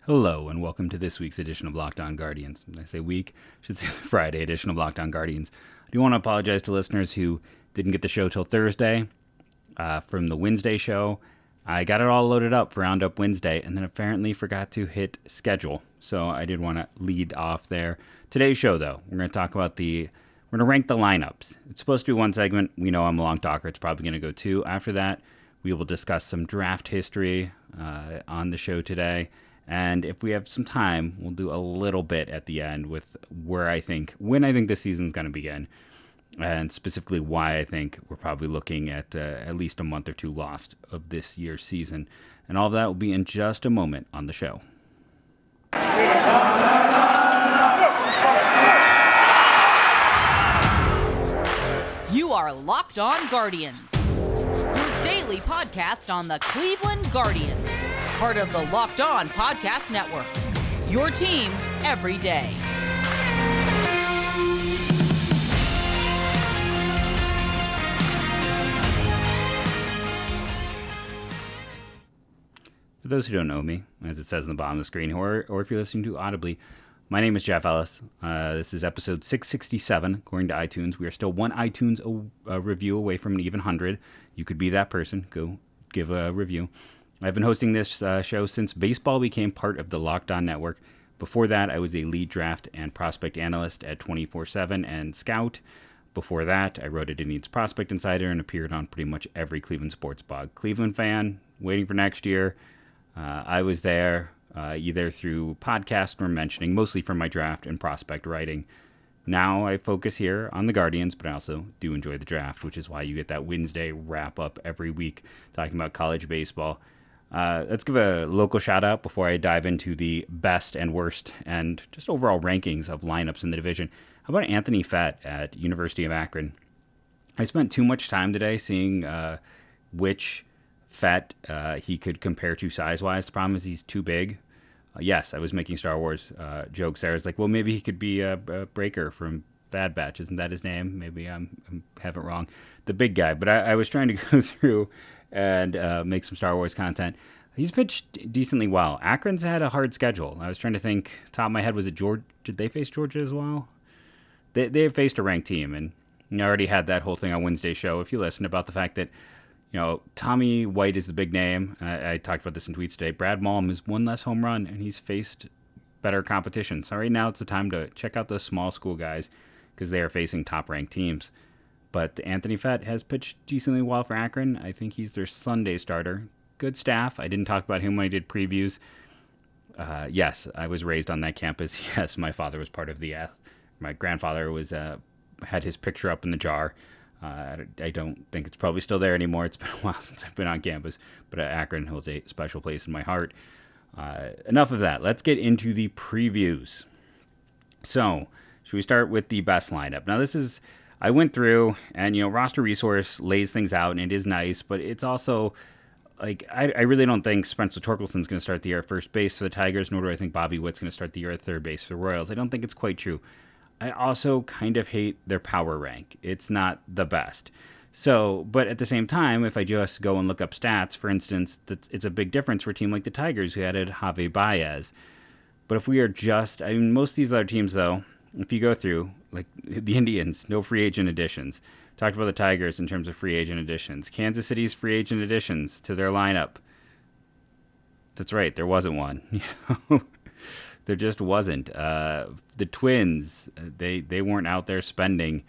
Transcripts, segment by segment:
Hello, and welcome to this week's edition of Locked On Guardians. When I say week, I should say the Friday edition of Locked On Guardians. I do want to apologize to listeners who didn't get the show till Thursday from the Wednesday show. I got it all loaded up for Roundup Wednesday, and then apparently forgot to hit schedule. So I did want to lead off there. Today's show, though, we're going to talk about we're going to rank the lineups. It's supposed to be one segment. We know I'm a long talker. It's probably going to go two. After that, we will discuss some draft history on the show today. And if we have some time, we'll do a little bit at the end with when I think this season's going to begin, and specifically why I think we're probably looking at least a month or two lost of this year's season. And all of that will be in just a moment on the show. You are Locked On Guardians, your daily podcast on the Cleveland Guardians. Part of the Locked On Podcast Network, your team every day. For those who don't know me, as it says on the bottom of the screen, or if you're listening to audibly, my name is Jeff Ellis. This is episode 667, according to iTunes. We are still one iTunes review away from an even 100. You could be that person. Go give a review. I've been hosting this show since baseball became part of the Locked On Network. Before that, I was a lead draft and prospect analyst at 24/7 and Scout. Before that, I wrote at Indians Prospect Insider and appeared on pretty much every Cleveland sports blog. Cleveland fan, waiting for next year. I was there either through podcast or mentioning, mostly from my draft and prospect writing. Now I focus here on the Guardians, but I also do enjoy the draft, which is why you get that Wednesday wrap-up every week talking about college baseball. Let's give a local shout out before I dive into the best and worst and just overall rankings of lineups in the division. How about Anthony Fett at University of Akron? I spent too much time today seeing which Fett he could compare to size-wise. The problem is he's too big. Yes, I was making Star Wars jokes there. I was like, well, maybe he could be a Breaker from Bad Batch. Isn't that his name? Maybe I have it wrong. The big guy. But I was trying to go through and make some Star Wars content. He's pitched decently well. Akron's had a hard schedule. I was trying to think, top of my head, was it Georgia? Did they face Georgia as well? They have faced a ranked team, and I already had that whole thing on Wednesday's show, if you listen, about the fact that, Tommy White is the big name. I talked about this in tweets today. Brad Malm has one less home run, and he's faced better competition. So right now it's the time to check out those small school guys because they are facing top-ranked teams. But Anthony Fett has pitched decently well for Akron. I think he's their Sunday starter. Good staff. I didn't talk about him when I did previews. Yes, I was raised on that campus. Yes, my father was part of my grandfather was had his picture up in the jar. I don't think it's probably still there anymore. It's been a while since I've been on campus. But Akron holds a special place in my heart. Enough of that. Let's get into the previews. So, should we start with the best lineup? Now, I went through, and Roster Resource lays things out, and it is nice, but it's also like I really don't think Spencer Torkelson's going to start the year at first base for the Tigers, nor do I think Bobby Witt's going to start the year at third base for the Royals. I don't think it's quite true. I also kind of hate their power rank. It's not the best. So, but at the same time, if I just go and look up stats, for instance, it's a big difference for a team like the Tigers who added Javi Baez. But if we are most of these other teams, though, if you go through, like the Indians, no free agent additions. Talked about the Tigers in terms of free agent additions. Kansas City's free agent additions to their lineup. That's right, there wasn't one. There just wasn't. The Twins, they weren't out there spending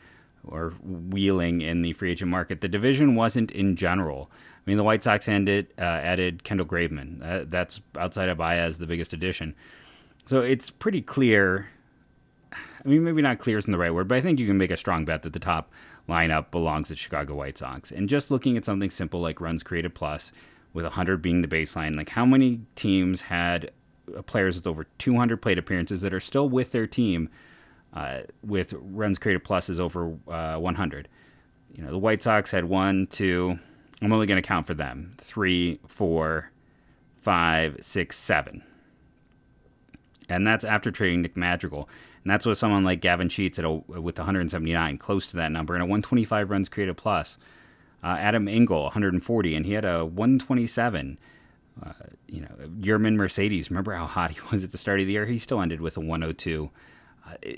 or wheeling in the free agent market. The division wasn't in general. I mean, the White Sox added Kendall Graveman. That's outside of Baez, the biggest addition. So it's pretty clear. I mean, maybe not clear isn't the right word, but I think you can make a strong bet that the top lineup belongs to Chicago White Sox. And just looking at something simple like runs created plus, with 100 being the baseline, like how many teams had players with over 200 plate appearances that are still with their team with runs created pluses over 100? The White Sox had 1, 2, I'm only going to count for them, 3, 4, 5, 6, 7. And that's after trading Nick Madrigal. And that's with someone like Gavin Sheets with 179, close to that number, and a 125 runs created plus. Adam Engel, 140, and he had a 127. Yerman Mercedes, remember how hot he was at the start of the year? He still ended with a 102.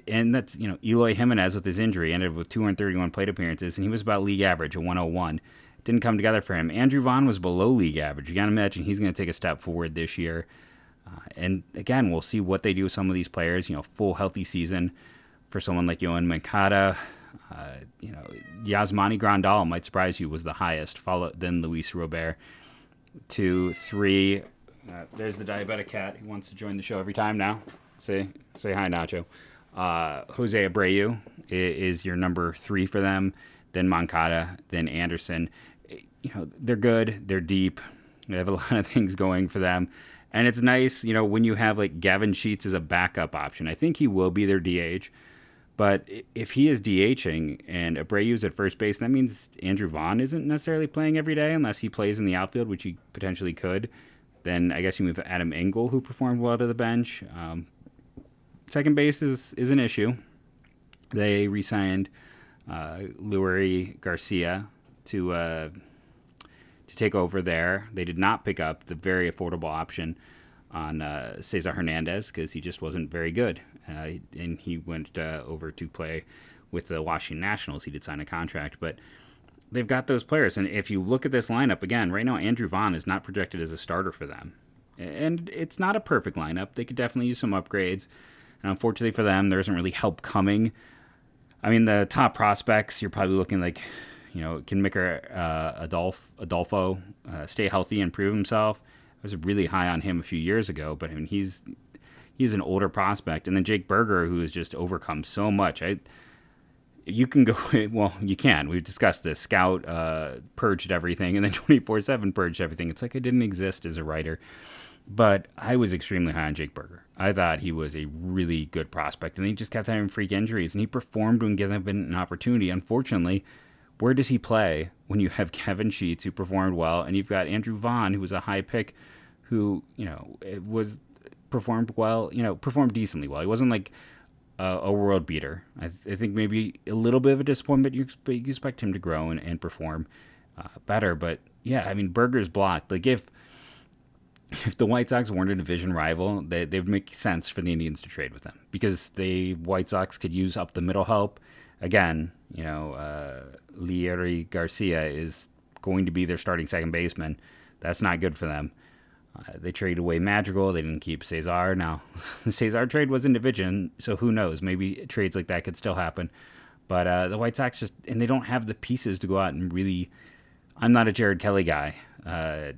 And that's, Eloy Jimenez with his injury ended with 231 plate appearances, and he was about league average, a 101. It didn't come together for him. Andrew Vaughn was below league average. You got to imagine he's going to take a step forward this year. And again, we'll see what they do with some of these players. Full healthy season for someone like Yohan Moncada. Yasmani Grandal might surprise you, was the highest, followed then Luis Robert. 2, 3. There's the diabetic cat who wants to join the show every time now. Say hi, Nacho. Jose Abreu is your number 3 for them. Then Moncada, then Anderson. They're good. They're deep. They have a lot of things going for them. And it's nice, when you have like Gavin Sheets as a backup option. I think he will be their DH. But if he is DHing and Abreu's at first base, that means Andrew Vaughn isn't necessarily playing every day unless he plays in the outfield, which he potentially could. Then I guess you move Adam Engel, who performed well, to the bench. Second base is an issue. They re-signed Luis Garcia to take over there. They did not pick up the very affordable option on Cesar Hernandez because he just wasn't very good. And he went over to play with the Washington Nationals. He did sign a contract, but they've got those players. And if you look at this lineup, again, right now Andrew Vaughn is not projected as a starter for them. And it's not a perfect lineup. They could definitely use some upgrades. And unfortunately for them, there isn't really help coming. I mean, the top prospects, you're probably looking like, can Micker Adolfo stay healthy and prove himself? I was really high on him a few years ago, but I mean, he's an older prospect. And then Jake Berger, who has just overcome so much. You can go, well, you can. We've discussed this. Scout purged everything, and then 24/7 purged everything. It's like I didn't exist as a writer. But I was extremely high on Jake Berger. I thought he was a really good prospect, and he just kept having freak injuries, and he performed when given an opportunity. Unfortunately, where does he play when you have Kevin Sheets, who performed well, and you've got Andrew Vaughn, who was a high pick, who, performed well, performed decently well. He wasn't like a world beater. I think maybe a little bit of a disappointment, but you expect him to grow and perform better. But yeah, I mean, Berger's blocked. Like if the White Sox weren't a division rival, they would make sense for the Indians to trade with them because the White Sox could use up the middle help. Again, Leury Garcia is going to be their starting second baseman. That's not good for them. They traded away Madrigal. They didn't keep Cesar. Now, the Cesar trade was in division, so who knows? Maybe trades like that could still happen. But the White Sox and they don't have the pieces to go out and really. I'm not a Jared Kelly guy.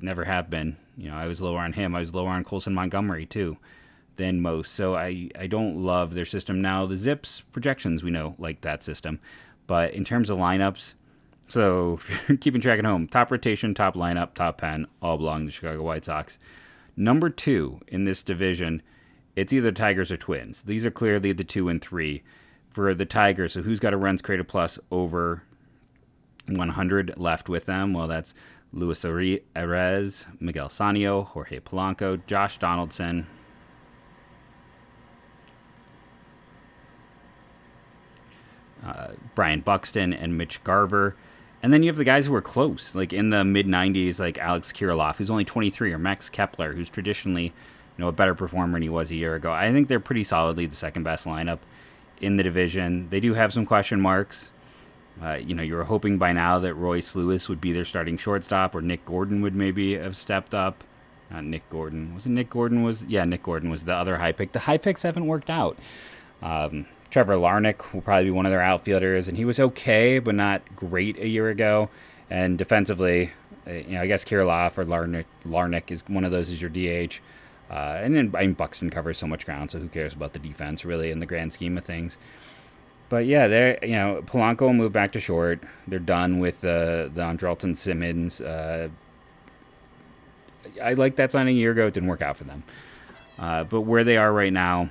Never have been. I was lower on him. I was lower on Colson Montgomery too than most. So I don't love their system. Now the Zips projections we know like that system, but in terms of lineups, so if you're keeping track at home, top rotation, top lineup, top pen, all belong to the Chicago White Sox. Number 2 in this division, it's either Tigers or Twins. These are clearly the 2 and 3 for the Tigers. So who's got a runs created plus over 100 left with them? Well, that's Luis Ramirez, Miguel Sanio, Jorge Polanco, Josh Donaldson, Brian Buxton, and Mitch Garver. And then you have the guys who are close, like in the mid-90s, like Alex Kirilloff, who's only 23, or Max Kepler, who's traditionally a better performer than he was a year ago. I think they're pretty solidly the second-best lineup in the division. They do have some question marks. You were hoping by now that Royce Lewis would be their starting shortstop, or Nick Gordon would maybe have stepped up. Not Nick Gordon. Was it Nick Gordon? Nick Gordon was the other high pick. The high picks haven't worked out. Trevor Larnach will probably be one of their outfielders, and he was okay, but not great a year ago. And defensively, I guess Kirilloff or Larnach is one of those as your DH. And then Buxton covers so much ground, so who cares about the defense, really, in the grand scheme of things. But yeah, Polanco will move back to short. They're done with the Andrelton Simmons. I liked that signing a year ago. It didn't work out for them. But where they are right now,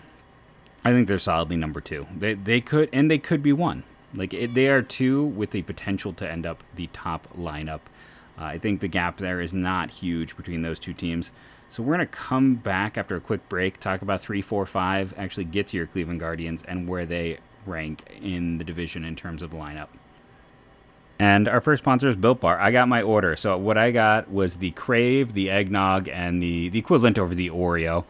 I think they're solidly number 2. They could be 1. They are 2 with the potential to end up the top lineup. I think the gap there is not huge between those two teams. So we're going to come back after a quick break, talk about 3, 4, 5, actually get to your Cleveland Guardians and where they rank in the division in terms of lineup. And our first sponsor is Built Bar. I got my order. So what I got was the Crave, the Eggnog, and the equivalent over the Oreo.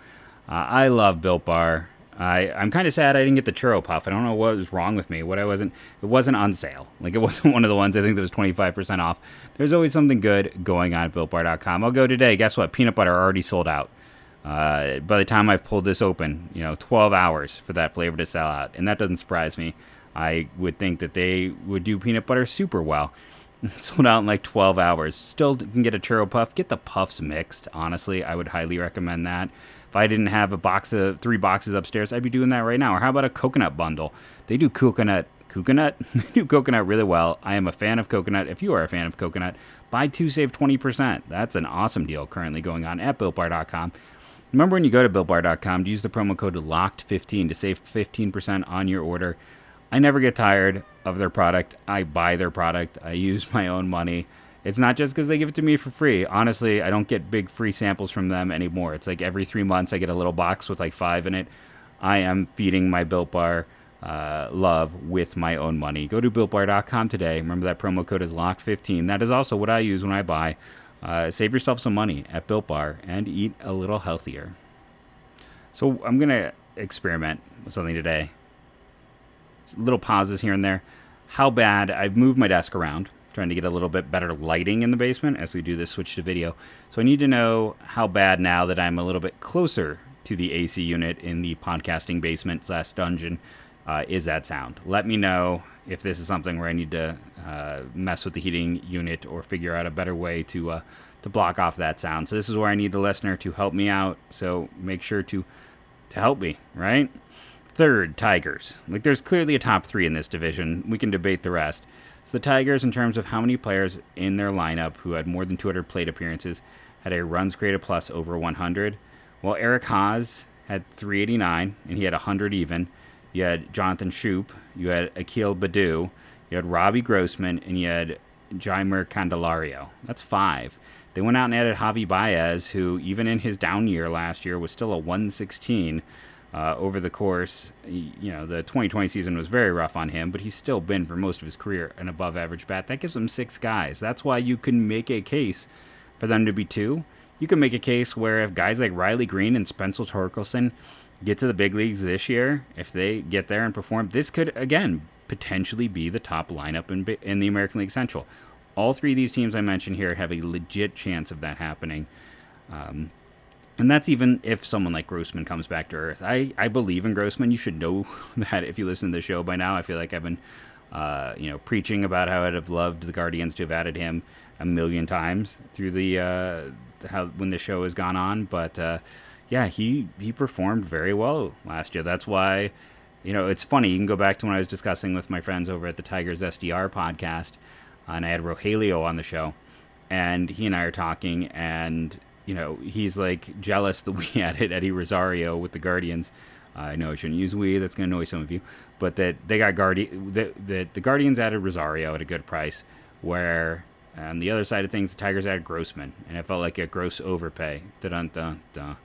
I love Built Bar. I'm kind of sad I didn't get the Churro Puff. I don't know what was wrong with me. It wasn't on sale. Like, it wasn't one of the ones I think that was 25% off. There's always something good going on at BuiltBar.com. I'll go today. Guess what? Peanut butter already sold out. By the time I've pulled this open, 12 hours for that flavor to sell out. And that doesn't surprise me. I would think that they would do peanut butter super well. Sold out in like 12 hours. Still can get a Churro Puff. Get the puffs mixed. Honestly, I would highly recommend that. If I didn't have three boxes upstairs, I'd be doing that right now. Or how about a coconut bundle? They do coconut? They do coconut really well. I am a fan of coconut. If you are a fan of coconut, buy 2, save 20%. That's an awesome deal currently going on at BuiltBar.com. Remember, when you go to BuiltBar.com, to use the promo code LOCKED15 to save 15% on your order. I never get tired of their product. I buy their product. I use my own money. It's not just because they give it to me for free. Honestly, I don't get big free samples from them anymore. It's like every 3 months I get a little box with like 5 in it. I am feeding my Built Bar love with my own money. Go to BuiltBar.com today. Remember, that promo code is LOCKED15. That is also what I use when I buy. Save yourself some money at Built Bar and eat a little healthier. So I'm going to experiment with something today. Little pauses here and there. How bad? I've moved my desk around, trying to get a little bit better lighting in the basement as we do this switch to video. So I need to know how bad, now that I'm a little bit closer to the AC unit in the podcasting basement / dungeon, is that sound. Let me know if this is something where I need to mess with the heating unit or figure out a better way to block off that sound. So this is where I need the listener to help me out. So make sure to help me, right? Third, Tigers. Like, there's clearly a top 3 in this division. We can debate the rest. So the Tigers, in terms of how many players in their lineup who had more than 200 plate appearances, had a runs created plus over 100. Well, Eric Haas had 389, and he had 100 even. You had Jonathan Shoup. You had Akil Baddoo. You had Robbie Grossman, and you had Jeimer Candelario. That's 5. They went out and added Javi Baez, who, even in his down year last year, was still a 116. Over the course, the 2020 season was very rough on him, but he's still been, for most of his career, an above-average bat. That gives him 6 guys. That's why you can make a case for them to be 2. You can make a case where if guys like Riley Green and Spencer Torkelson get to the big leagues this year, if they get there and perform, this could, again, potentially be the top lineup in the American League Central. All 3 of these teams I mentioned here have a legit chance of that happening. And that's even if someone like Grossman comes back to earth. I believe in Grossman. You should know that if you listen to the show by now. I feel like I've been, preaching about how I'd have loved the Guardians to have added him a million times through when the show has gone on. But he performed very well last year. That's why, it's funny. You can go back to when I was discussing with my friends over at the Tigers SDR podcast, and I had Rogelio on the show, and he and I are talking, and he's like jealous that we added Eddie Rosario with the Guardians. I know I shouldn't use we. That's going to annoy some of you. But that they got the Guardians added Rosario at a good price, where on the other side of things, the Tigers added Grossman, and it felt like a gross overpay. Dun-dun-dun-dun.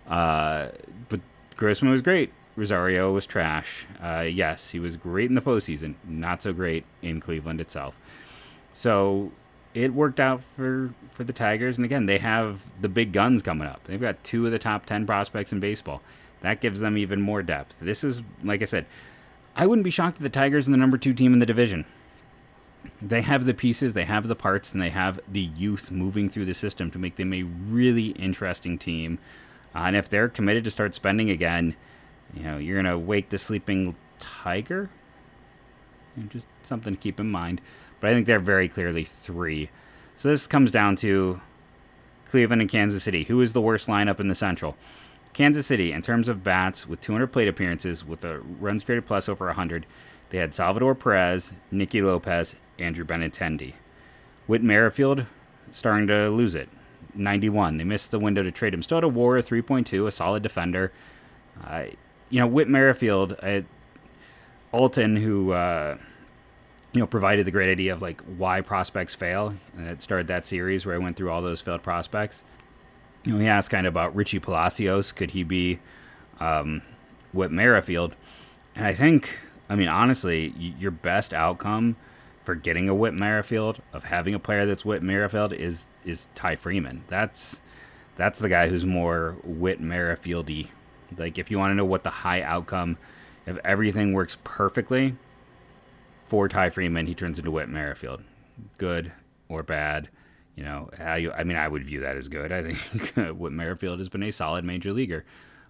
But Grossman was great. Rosario was trash. Yes, he was great in the postseason. Not so great in Cleveland itself. So it worked out for the Tigers. And again, they have the big guns coming up. They've got 2 of the top 10 prospects in baseball. That gives them even more depth. This is, like I said, I wouldn't be shocked if the Tigers are the number 2 team in the division. They have the pieces, they have the parts, and they have the youth moving through the system to make them a really interesting team. And if they're committed to start spending again, you're going to wake the sleeping tiger. Just something to keep in mind. But I think they're very clearly 3. So this comes down to Cleveland and Kansas City. Who is the worst lineup in the Central? Kansas City, in terms of bats, with 200 plate appearances, with a runs created plus over 100, they had Salvador Perez, Nicky Lopez, Andrew Benintendi. Whit Merrifield starting to lose it. 91. They missed the window to trade him. Still had a WAR of 3.2, a solid defender. Whit Merrifield, Alton, who provided the great idea of like why prospects fail, and it started that series where I went through all those failed prospects. He asked kind of about Richie Palacios. Could he be Whit Merrifield? And I think, honestly, your best outcome for getting a Whit Merrifield, of having a player that's Whit Merrifield, is Ty Freeman. That's the guy who's more Whit Merrifield-y. Like, if you want to know what the high outcome, if everything works perfectly for Ty Freeman, he turns into Whit Merrifield. Good or bad, I would view that as good. I think Whit Merrifield has been a solid major leaguer.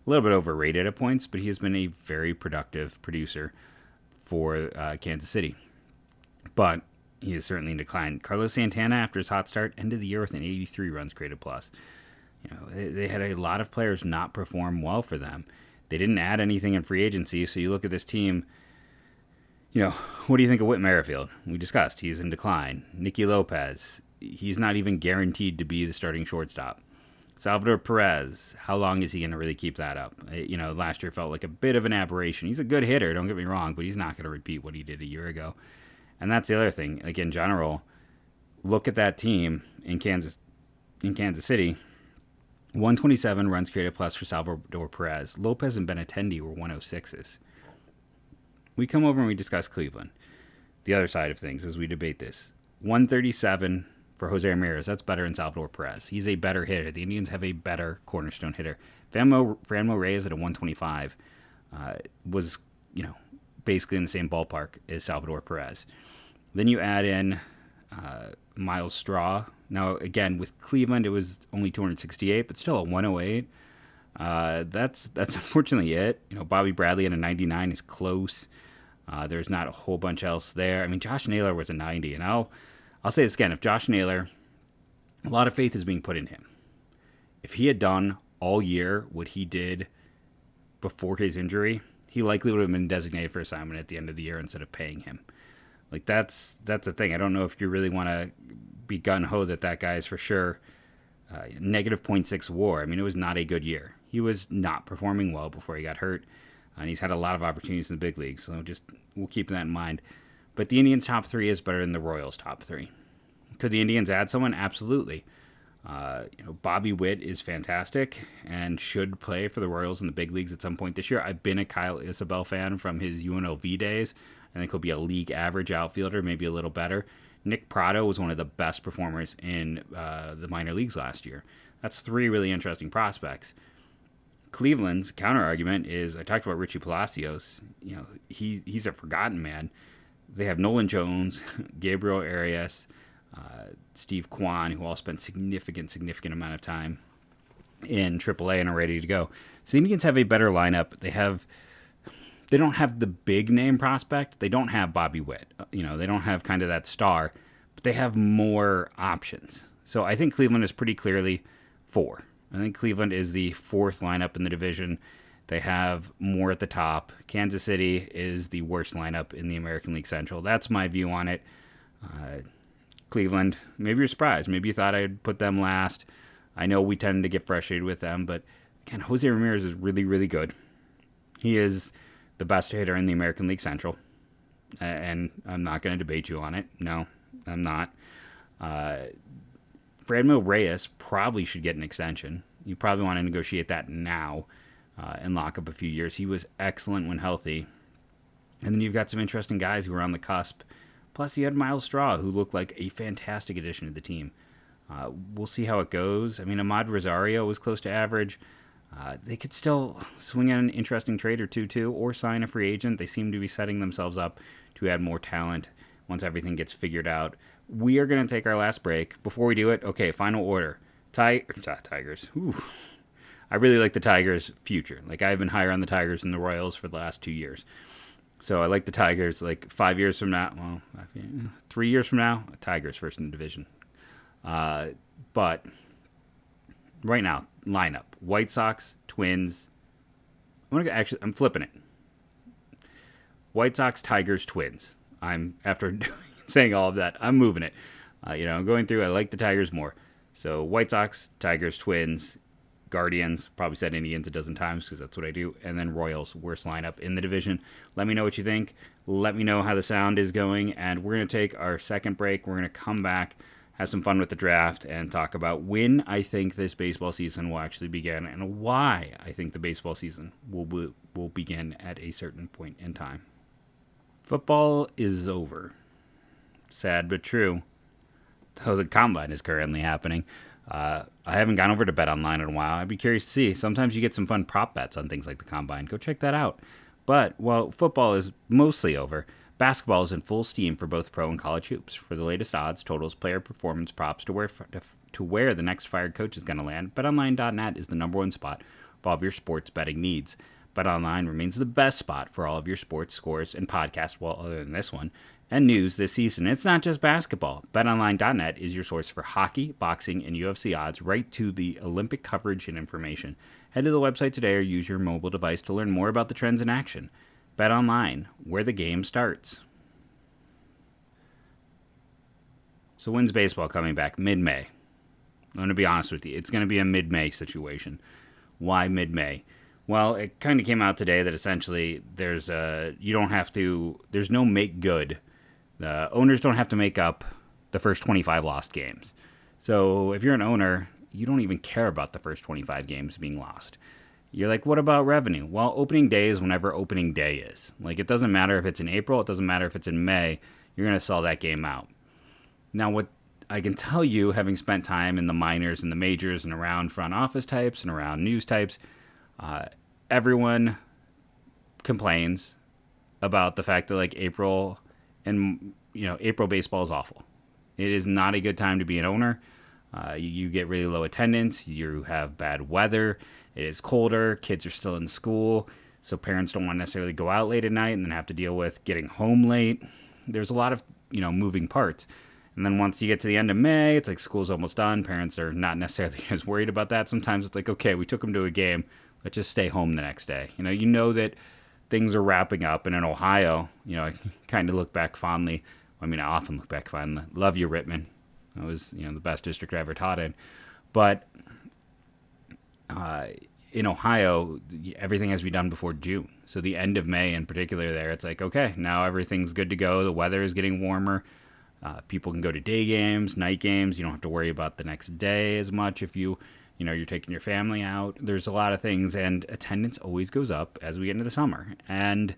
A little bit overrated at points, but he has been a very productive producer for Kansas City. But he is certainly in decline. Carlos Santana, after his hot start, ended the year with an 83 runs created plus. They had a lot of players not perform well for them. They didn't add anything in free agency, so you look at this team, what do you think of Whit Merrifield? We discussed, he's in decline. Nicky Lopez, he's not even guaranteed to be the starting shortstop. Salvador Perez, how long is he going to really keep that up? Last year felt like a bit of an aberration. He's a good hitter, don't get me wrong, but he's not going to repeat what he did a year ago. And that's the other thing. Like, in general, look at that team in Kansas City. 127 runs created plus for Salvador Perez. Lopez and Benintendi were 106s. We come over and we discuss Cleveland, the other side of things, as we debate this. 137 for Jose Ramirez. That's better than Salvador Perez. He's a better hitter. The Indians have a better cornerstone hitter. Franmil Reyes at a 125 was, basically in the same ballpark as Salvador Perez. Then you add in Miles Straw. Now, again, with Cleveland, it was only 268, but still a 108. That's unfortunately it. Bobby Bradley at a 99 is close. There's not a whole bunch else there. I mean, Josh Naylor was a 90, and I'll say this again. If Josh Naylor, a lot of faith is being put in him. If he had done all year what he did before his injury, he likely would have been designated for assignment at the end of the year instead of paying him. Like, that's the thing. I don't know if you really want to be gung-ho that guy is for sure negative 0.6 WAR. I mean, it was not a good year. He was not performing well before he got hurt, and he's had a lot of opportunities in the big leagues, so we'll keep that in mind. But the Indians' top three is better than the Royals' top three. Could the Indians add someone? Absolutely. Bobby Witt is fantastic and should play for the Royals in the big leagues at some point this year. I've been a Kyle Isabel fan from his UNLV days. I think he'll be a league average outfielder, maybe a little better. Nick Pratto was one of the best performers in the minor leagues last year. That's three really interesting prospects. Cleveland's counter-argument is, I talked about Richie Palacios. He's a forgotten man. They have Nolan Jones, Gabriel Arias, Steve Kwan, who all spent significant amount of time in AAA and are ready to go. So the Indians have a better lineup. They don't have the big name prospect. They don't have Bobby Witt. They don't have kind of that star, but they have more options. So I think Cleveland is pretty clearly 4. I think Cleveland is the 4th lineup in the division. They have more at the top. Kansas City is the worst lineup in the American League Central. That's my view on it. Cleveland, maybe you're surprised. Maybe you thought I'd put them last. I know we tend to get frustrated with them, but again, Jose Ramirez is really, really good. He is the best hitter in the American League Central, and I'm not going to debate you on it. No, I'm not. Franmil Reyes probably should get an extension. You probably want to negotiate that now and lock up a few years. He was excellent when healthy. And then you've got some interesting guys who are on the cusp. Plus, you had Miles Straw, who looked like a fantastic addition to the team. We'll see how it goes. I mean, Ahmad Rosario was close to average. They could still swing at an interesting trade or two, too, or sign a free agent. They seem to be setting themselves up to add more talent once everything gets figured out. We are going to take our last break. Before we do it, okay, final order. Tigers. Ooh. I really like the Tigers' future. Like, I've been higher on the Tigers than the Royals for the last 2 years. So I like the Tigers. Like, 5 years from now, 3 years from now, Tigers first in the division. But right now, lineup: White Sox, Twins. I'm flipping it. White Sox, Tigers, Twins. After saying all of that, I'm moving it. I'm going through. I like the Tigers more. So White Sox, Tigers, Twins, Guardians. Probably said Indians a dozen times because that's what I do. And then Royals, worst lineup in the division. Let me know what you think. Let me know how the sound is going. And we're going to take our second break. We're going to come back, have some fun with the draft, and talk about when I think this baseball season will actually begin and why I think the baseball season will begin at a certain point in time. Football is over. Sad but true. Though the combine is currently happening. I haven't gone over to BetOnline in a while. I'd be curious to see. Sometimes you get some fun prop bets on things like the combine. Go check that out. But, well, football is mostly over. Basketball is in full steam for both pro and college hoops. For the latest odds, totals, player performance props to where the next fired coach is going to land, BetOnline.net is the number one spot for all of your sports betting needs. BetOnline remains the best spot for all of your sports scores and podcasts, well, other than this one, and news this season. It's not just basketball. BetOnline.net is your source for hockey, boxing, and UFC odds, right to the Olympic coverage and information. Head to the website today or use your mobile device to learn more about the trends in action. BetOnline, where the game starts. So when's baseball coming back? Mid-May. I'm going to be honest with you. It's going to be a mid-May situation. Why mid-May? Well, it kind of came out today that essentially there's no make good. The owners don't have to make up the first 25 lost games. So if you're an owner, you don't even care about the first 25 games being lost. You're like, what about revenue? Well, opening day is whenever opening day is. Like, it doesn't matter if it's in April, it doesn't matter if it's in May, you're going to sell that game out. Now, what I can tell you, having spent time in the minors and the majors and around front office types and around news types, everyone complains about the fact that, like, April baseball is awful. It is not a good time to be an owner. You get really low attendance. You have bad weather. It is colder. Kids are still in school, so parents don't want to necessarily go out late at night and then have to deal with getting home late. There's a lot of, moving parts. And then once you get to the end of May, it's like school's almost done. Parents are not necessarily as worried about that. Sometimes it's like, okay, we took them to a game. Let's just stay home the next day. You know that things are wrapping up. And in Ohio, I kind of look back fondly. I often look back fondly. Love you, Rittman. That was, the best district I ever taught in. But in Ohio, everything has to be done before June. So the end of May in particular there, it's like, okay, now everything's good to go. The weather is getting warmer. People can go to day games, night games. You don't have to worry about the next day as much if you're taking your family out. There's a lot of things, and attendance always goes up as we get into the summer. And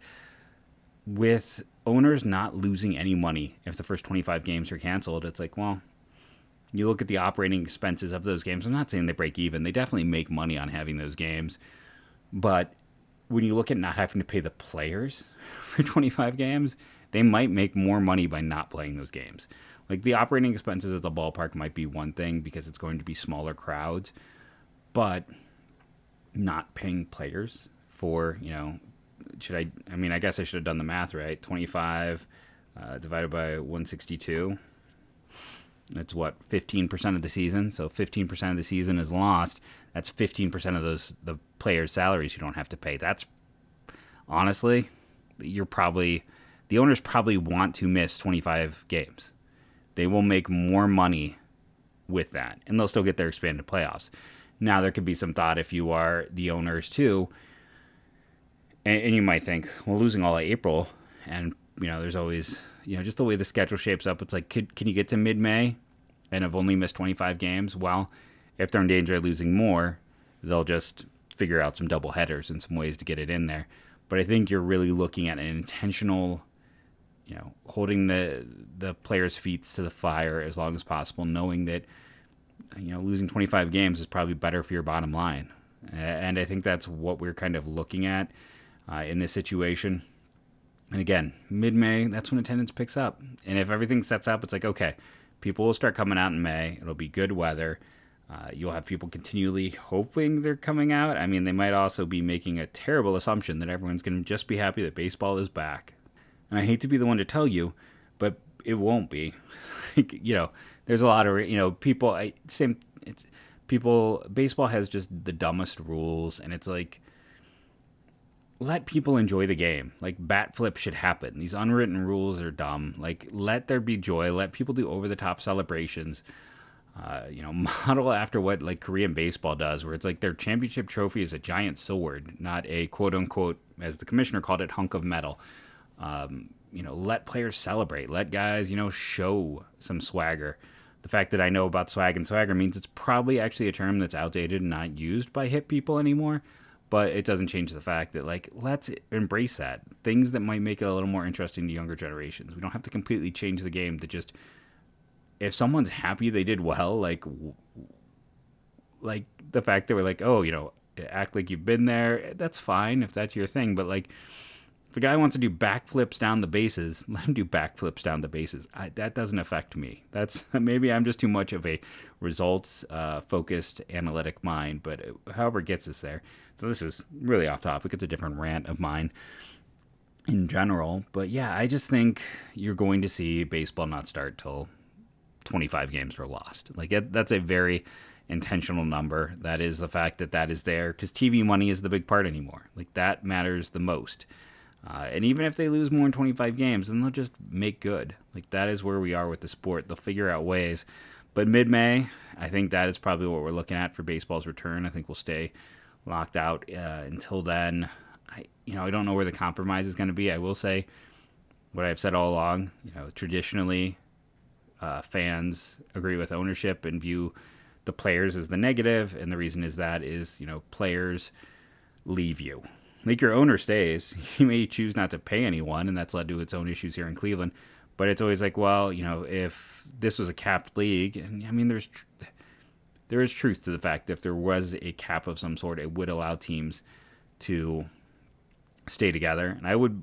with owners not losing any money if the first 25 games are canceled, it's like, well, you look at the operating expenses of those games. I'm not saying they break even. They definitely make money on having those games. But when you look at not having to pay the players for 25 games, they might make more money by not playing those games. Like, the operating expenses at the ballpark might be one thing because it's going to be smaller crowds, but not paying players for, I guess I should have done the math right. 25 divided by 162. That's what, 15% of the season. So 15% of the season is lost. That's 15% of the players' salaries you don't have to pay. That's, honestly, the owners probably want to miss 25 games. They will make more money with that, and they'll still get their expanded playoffs. Now, there could be some thought if you are the owners too, and you might think, well, losing all of April, and there's always, just the way the schedule shapes up, it's like, can you get to mid-May and have only missed 25 games? Well, if they're in danger of losing more, they'll just figure out some double headers and some ways to get it in there. But I think you're really looking at an intentional, holding the players' feet to the fire as long as possible, knowing that, losing 25 games is probably better for your bottom line. And I think that's what we're kind of looking at in this situation. And again, mid-May, that's when attendance picks up. And if everything sets up, it's like, okay, people will start coming out in May. It'll be good weather. You'll have people continually hoping they're coming out. They might also be making a terrible assumption that everyone's going to just be happy that baseball is back. And I hate to be the one to tell you, but it won't be. There's a lot of, baseball has just the dumbest rules, and it's like, let people enjoy the game. Like, bat flips should happen. These unwritten rules are dumb. Like, let there be joy. Let people do over-the-top celebrations. Model after what, like, Korean baseball does, where it's like their championship trophy is a giant sword, not a quote-unquote, as the commissioner called it, hunk of metal. Let players celebrate. Let guys, show some swagger. The fact that I know about swag and swagger means it's probably actually a term that's outdated and not used by hip people anymore. But it doesn't change the fact that, like, let's embrace that. Things that might make it a little more interesting to younger generations. We don't have to completely change the game to just, if someone's happy they did well, like the fact that we're like, oh, act like you've been there, that's fine if that's your thing. But, like, if a guy wants to do backflips down the bases, let him do backflips down the bases. That doesn't affect me. That's maybe I'm just too much of a results-focused analytic mind, but however it gets us there. So this is really off topic. It's a different rant of mine in general. But yeah, I just think you're going to see baseball not start till 25 games are lost. Like, that's a very intentional number. That is the fact that is there because TV money is the big part anymore. Like, that matters the most. And even if they lose more than 25 games, then they'll just make good. Like, that is where we are with the sport. They'll figure out ways. But mid-May, I think that is probably what we're looking at for baseball's return. I think we'll stay locked out until then. I don't know where the compromise is going to be. I will say what I've said all along. Traditionally, fans agree with ownership and view the players as the negative. And the reason is players leave you. Like, your owner stays. He may choose not to pay anyone, and that's led to its own issues here in Cleveland. But it's always like, well, if this was a capped league, and I mean, there is truth to the fact that if there was a cap of some sort, it would allow teams to stay together. And I would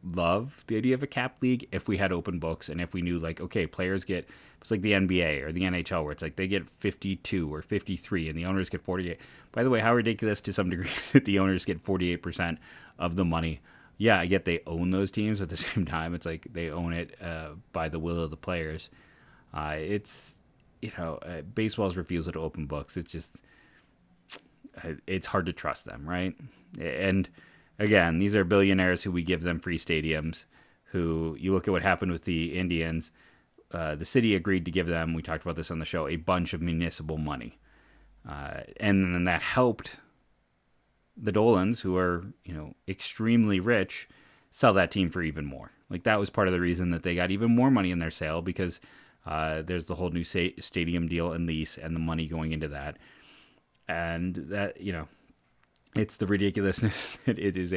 love the idea of a capped league if we had open books and if we knew, like, okay, players get, it's like the NBA or the NHL where it's like they get 52 or 53 and the owners get 48. By the way, how ridiculous to some degree is that the owners get 48% of the money. Yeah, I get they own those teams, but at the same time, it's like they own it by the will of the players. Baseball's refusal to open books. It's just, it's hard to trust them, right? And again, these are billionaires who we give them free stadiums, who you look at what happened with the Indians. The city agreed to give them, we talked about this on the show, a bunch of municipal money. And then that helped the Dolans, who are, extremely rich, sell that team for even more. Like, that was part of the reason that they got even more money in their sale because there's the whole new stadium deal and lease and the money going into that. And that, it's the ridiculousness that it is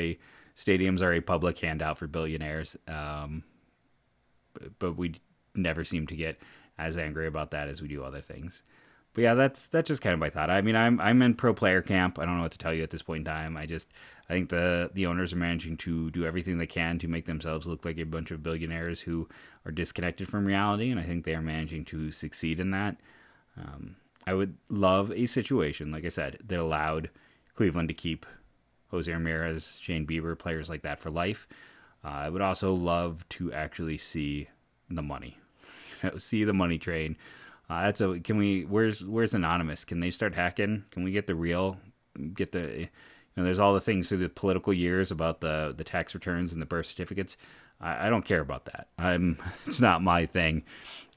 stadiums are a public handout for billionaires. But we never seem to get as angry about that as we do other things. But yeah, that's just kind of my thought. I mean, I'm in pro player camp. I don't know what to tell you at this point in time. I think the owners are managing to do everything they can to make themselves look like a bunch of billionaires who are disconnected from reality, and I think they are managing to succeed in that. I would love a situation, like I said, that allowed Cleveland to keep Jose Ramirez, Shane Bieber, players like that for life. I would also love to actually see the money, see the money train. Where's Anonymous? Can they start hacking? Can we get the real, there's all the things through the political years about the tax returns and the birth certificates. I don't care about that. It's not my thing.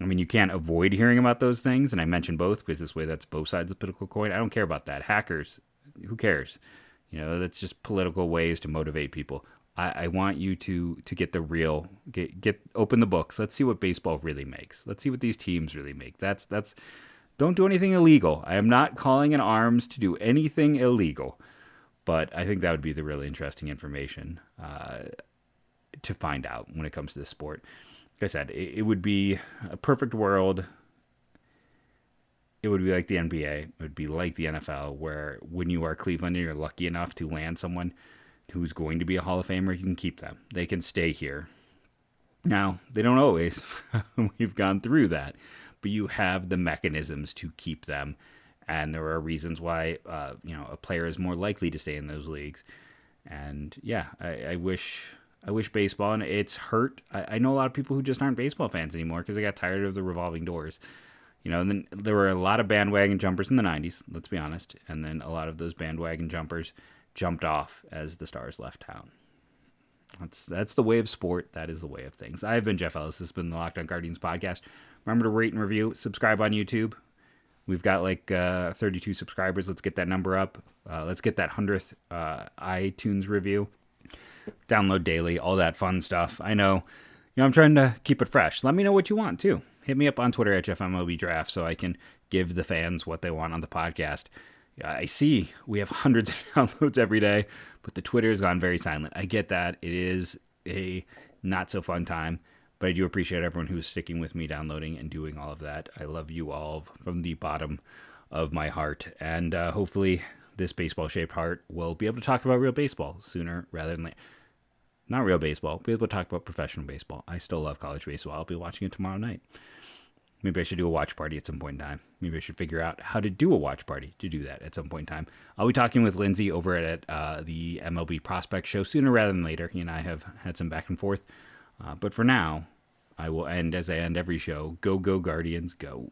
I mean, you can't avoid hearing about those things. And I mentioned both because this way that's both sides of the political coin. I don't care about that. Hackers, who cares? That's just political ways to motivate people. I want you to get the real, open the books. Let's see what baseball really makes. Let's see what these teams really make. Don't do anything illegal. I am not calling in arms to do anything illegal, but I think that would be the really interesting information to find out when it comes to this sport. Like I said, it would be a perfect world. It would be like the NBA. It would be like the NFL, where when you are Cleveland and you're lucky enough to land someone who's going to be a Hall of Famer, you can keep them. They can stay here. Now, they don't always. We've gone through that. But you have the mechanisms to keep them. And there are reasons why, a player is more likely to stay in those leagues. And yeah, I wish baseball, and it's hurt. I know a lot of people who just aren't baseball fans anymore because they got tired of the revolving doors. And then there were a lot of bandwagon jumpers in the 90s, let's be honest. And then a lot of those bandwagon jumpers jumped off as the Stars left town. That's the way of sport. That is the way of things. I've been Jeff Ellis. This has been the Locked On Guardians podcast. Remember to rate and review. Subscribe on YouTube. We've got 32 subscribers. Let's get that number up. Let's get that 100th iTunes review. Download daily, all that fun stuff. I know, I'm trying to keep it fresh. Let me know what you want, too. Hit me up on Twitter at JeffMLBDraft so I can give the fans what they want on the podcast. Yeah, I see we have hundreds of downloads every day, but the Twitter has gone very silent. I get that. It is a not so fun time, but I do appreciate everyone who's sticking with me, downloading and doing all of that. I love you all from the bottom of my heart, and hopefully this baseball-shaped heart will be able to talk about real baseball sooner rather than later. Not real baseball, be able to talk about professional baseball. I still love college baseball. I'll be watching it tomorrow night. Maybe I should do a watch party at some point in time. Maybe I should figure out how to do a watch party to do that at some point in time. I'll be talking with Lindsay over at the MLB Prospect Show sooner rather than later. He and I have had some back and forth. But for now, I will end as I end every show. Go, go, Guardians, go.